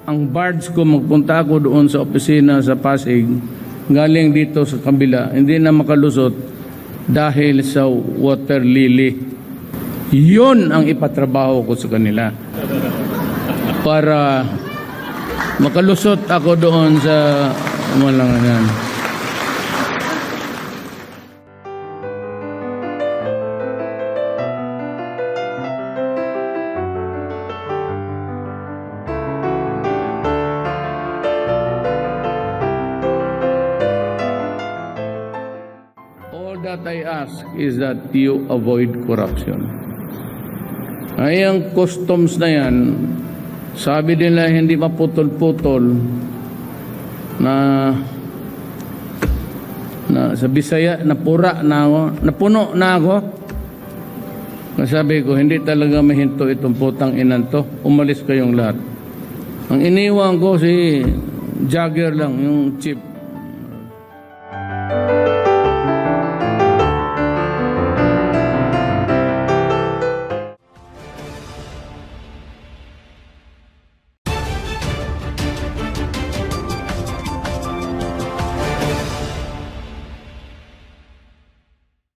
ang barge ko, magpunta ako doon sa opisina sa Pasig, galing dito sa kabila, hindi na makalusot dahil sa water lily. Yun ang ipatrabaho ko sa kanila. Para makalusot ako doon sa Malanganan. All that I ask is that you avoid corruption. Ay, ang customs na yan, sabi nila hindi maputol-putol na sa Bisaya, napura na ako, napuno na ako. Nasabi ko, hindi talaga mahinto itong putang inan to. Umalis kayong lahat. Ang iniwan ko si Jagger lang, yung chief.